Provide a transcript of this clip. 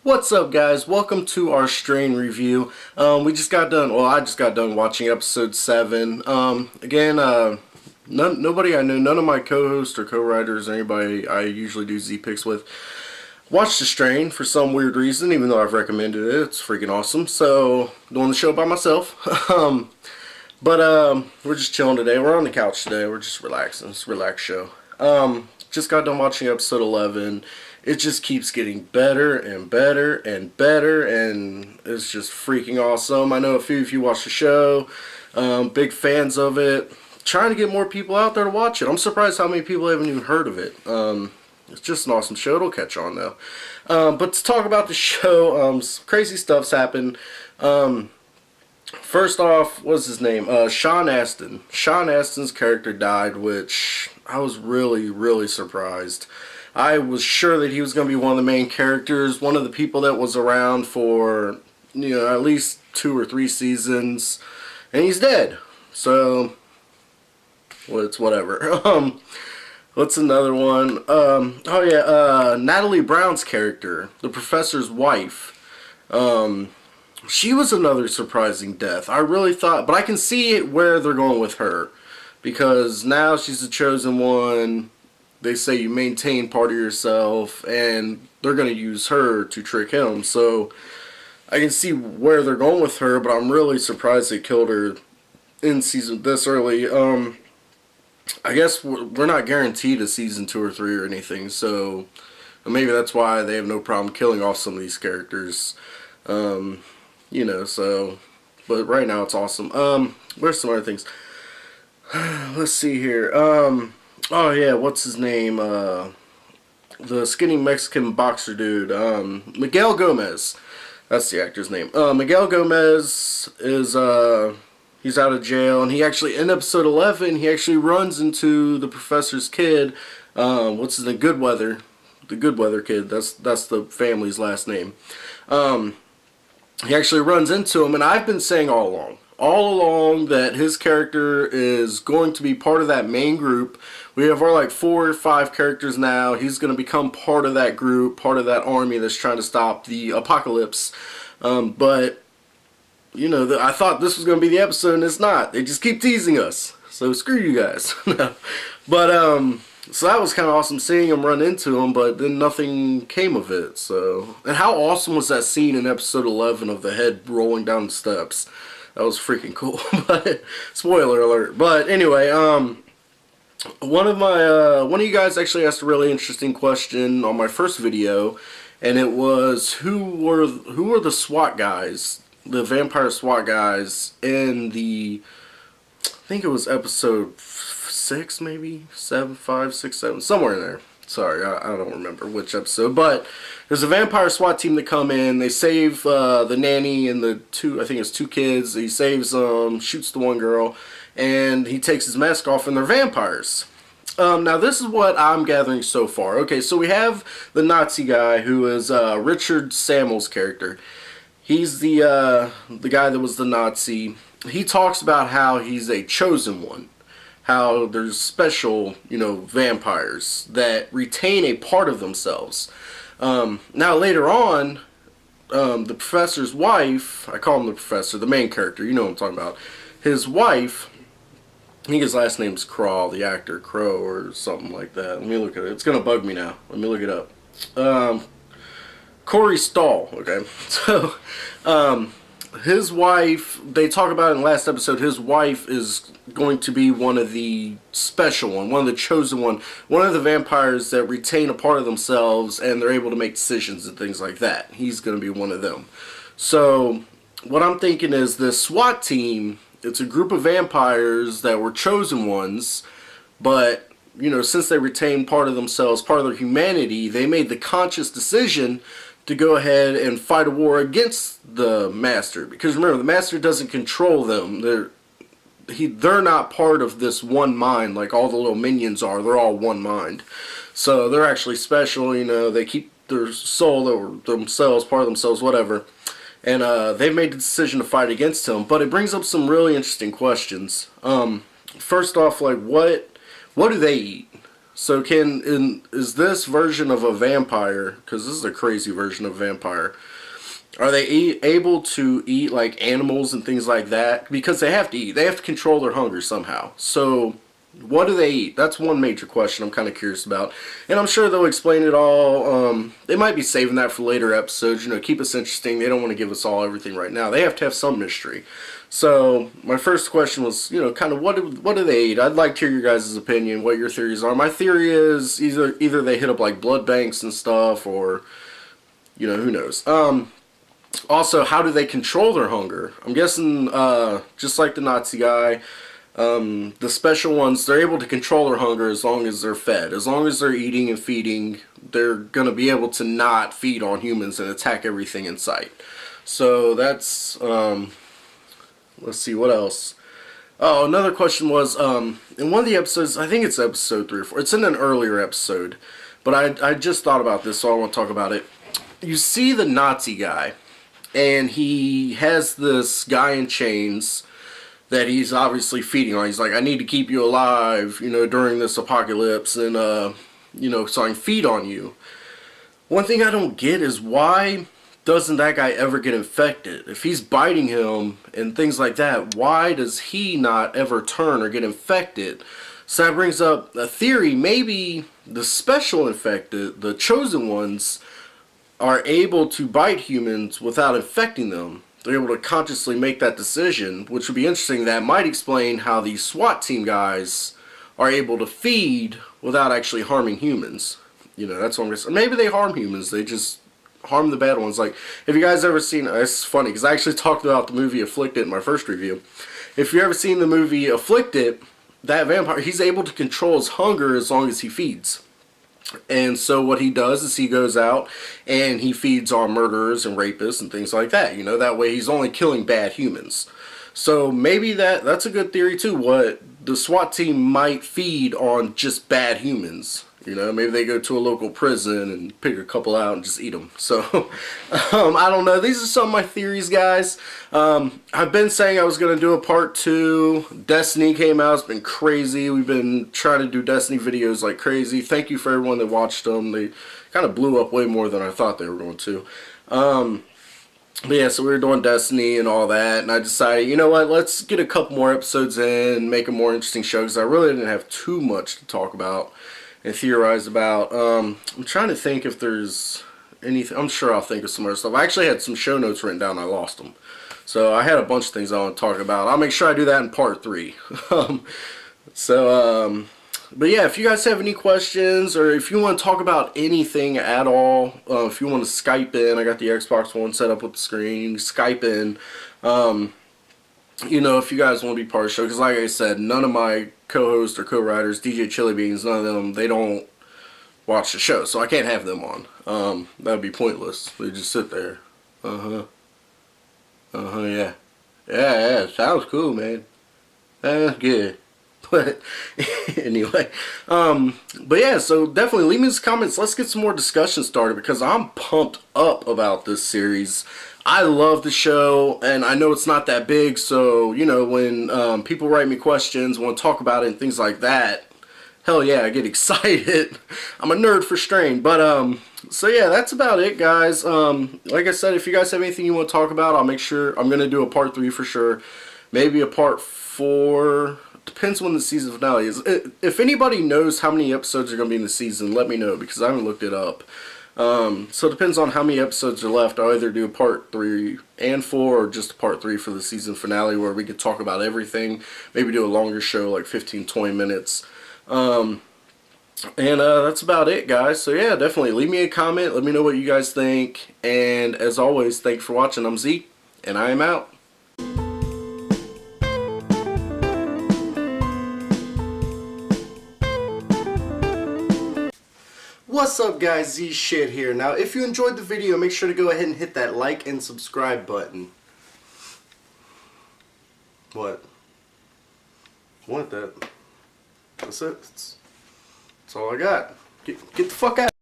What's up, guys? Welcome to our Strain review. We just got done, well, I just got done watching episode 7. Again, nobody I know, none of my co-hosts or co-writers or anybody I usually do Z-Picks with watched the Strain for some weird reason, even though I've recommended it. It's freaking awesome. So, doing the show by myself. We're just chilling today. We're on the couch today. We're just relaxing. It's a relaxed show. Just got done watching episode 11. It just keeps getting better and better and better, and it's just freaking awesome. I know a few of you watch the show, big fans of it. Trying to get more people out there to watch it. I'm surprised how many people haven't even heard of it. It's just an awesome show. It'll catch on, though. But to talk about the show, some crazy stuff's happened. First off, what's his name? Sean Astin. Sean Astin's character died, which I was really, really surprised. I was sure that he was going to be one of the main characters, one of the people that was around for, at least 2 or 3 seasons, and he's dead. So, well, it's whatever. What's another one? Natalie Brown's character, the professor's wife. She was another surprising death. I really thought, but I can see where they're going with her, because now she's the chosen one. They say you maintain part of yourself, and they're going to use her to trick him. So I can see where they're going with her, but I'm really surprised they killed her in season this early. I guess we're not guaranteed a season 2 or 3 or anything, so maybe that's why they have no problem killing off some of these characters. But right now it's awesome. Where's some other things? Let's see here. Oh yeah, what's his name? The skinny Mexican boxer dude. Miguel Gomez. That's the actor's name. Miguel Gomez is he's out of jail, and he actually in episode 11 he actually runs into the professor's kid. What's his name? Goodweather. The Goodweather kid. That's the family's last name. He actually runs into him, and I've been saying all along that his character is going to be part of that main group. We have our 4 or 5 characters now. He's going to become part of that group, part of that army that's trying to stop the apocalypse. I thought this was going to be the episode, and it's not. They just keep teasing us. So screw you guys. So that was kind of awesome seeing him run into him, but then nothing came of it. So, and how awesome was that scene in episode 11 of the head rolling down the steps? That was freaking cool. But spoiler alert. But anyway, one of you guys actually asked a really interesting question on my first video, and it was who were the SWAT guys, the vampire SWAT guys in the, I think it was episode 6, maybe 7, 5, 6, 7, somewhere in there. Sorry, I don't remember which episode, but there's a vampire SWAT team that come in. They save the nanny and the 2 kids. He saves them, shoots the one girl, and he takes his mask off, and they're vampires. Now this is what I'm gathering so far. Okay, so we have the Nazi guy who is Richard Samuel's character. He's the guy that was the Nazi. He talks about how he's a chosen one. How there's special, vampires that retain a part of themselves. Now later on, the professor's wife, I call him the professor, the main character, you know what I'm talking about. His wife, I think his last name's Craw, the actor, Crow or something like that. Let me look at it. It's going to bug me now. Let me look it up. Corey Stahl, okay. So, his wife, they talk about it in the last episode, his wife is going to be one of the special one of the chosen one of the vampires that retain a part of themselves and they're able to make decisions and things like that. He's going to be one of them. So, what I'm thinking is this SWAT team, it's a group of vampires that were chosen ones, but, since they retain part of themselves, part of their humanity, they made the conscious decision to go ahead and fight a war against the Master. Because remember, the Master doesn't control them. They're not part of this one mind like all the little minions are. They're all one mind. So they're actually special, they keep their soul or themselves, part of themselves, whatever. And they've made the decision to fight against him. But it brings up some really interesting questions. First off, what do they eat? So is this version of a vampire, because this is a crazy version of vampire, are they able to eat like animals and things like that? Because they have to eat. They have to control their hunger somehow. So what do they eat? That's one major question I'm kind of curious about. And I'm sure they'll explain it all. They might be saving that for later episodes. You know, keep us interesting. They don't want to give us all everything right now. They have to have some mystery. So my first question was, you know, kind of what do they eat? I'd like to hear your guys' opinion, what your theories are. My theory is either they hit up like blood banks and stuff, or, you know, who knows. Also, how do they control their hunger? I'm guessing, just like the Nazi guy, the special ones, they're able to control their hunger as long as they're fed. As long as they're eating and feeding, they're going to be able to not feed on humans and attack everything in sight. So that's, let's see, what else? Oh, another question was, in one of the episodes, I think it's episode 3 or 4, it's in an earlier episode, but I just thought about this, so I want to talk about it. You see the Nazi guy, and he has this guy in chains that he's obviously feeding on. He's like, I need to keep you alive, you know, during this apocalypse, and, you know, so I can feed on you. One thing I don't get is why doesn't that guy ever get infected? If he's biting him and things like that, why does he not ever turn or get infected? So that brings up a theory. Maybe the special infected, the chosen ones, are able to bite humans without infecting them. They're able to consciously make that decision, which would be interesting. That might explain how these SWAT team guys are able to feed without actually harming humans. You know, that's what I'm guessing. Maybe they harm humans, they just harm the bad ones. Like, have you guys ever seen, it's funny because I actually talked about the movie Afflicted in my first review. If you've ever seen the movie Afflicted, that vampire, he's able to control his hunger as long as he feeds. And so what he does is he goes out and he feeds on murderers and rapists and things like that. You know, that way he's only killing bad humans. So maybe that's a good theory too. What the SWAT team might feed on just bad humans. You know, maybe they go to a local prison and pick a couple out and just eat them. So, I don't know. These are some of my theories, guys. I've been saying I was going to do a part 2. Destiny came out. It's been crazy. We've been trying to do Destiny videos like crazy. Thank you for everyone that watched them. They kind of blew up way more than I thought they were going to. But yeah, so we were doing Destiny and all that, and I decided, you know what, let's get a couple more episodes in, make a more interesting show, because I really didn't have too much to talk about and theorize about. I'm trying to think if there's anything. I'm sure I'll think of some other stuff. I actually had some show notes written down, I lost them. So I had a bunch of things I want to talk about. I'll make sure I do that in part 3. But yeah, if you guys have any questions, or if you want to talk about anything at all, if you want to Skype in, I got the Xbox One set up with the screen, Skype in, you know, if you guys want to be part of the show, because like I said, none of my co-hosts or co-writers, DJ Chili Beans, none of them, they don't watch the show, so I can't have them on. That would be pointless. They just sit there. Yeah. Yeah, sounds cool, man. That's good. But anyway, but yeah, so definitely leave me some comments. Let's get some more discussion started, because I'm pumped up about this series. I love the show, and I know it's not that big, so, you know, when people write me questions, want to talk about it and things like that, hell yeah, I get excited. I'm a nerd for strain. But, so yeah, that's about it, guys. Like I said, if you guys have anything you want to talk about, I'll make sure, I'm going to do a part 3 for sure. Maybe a part 4. Depends when the season finale is. If anybody knows how many episodes are going to be in the season, let me know, because I haven't looked it up. So it depends on how many episodes are left. I'll either do a part 3 and 4, or just a part 3 for the season finale, where we could talk about everything. Maybe do a longer show, like 15-20 minutes. And that's about it, guys. So yeah, definitely leave me a comment. Let me know what you guys think. And as always, thank you for watching. I'm Zeke, and I am out. What's up, guys? Z Shit here. Now, if you enjoyed the video, make sure to go ahead and hit that like and subscribe button. What? What? That's it. That's all I got. Get the fuck out.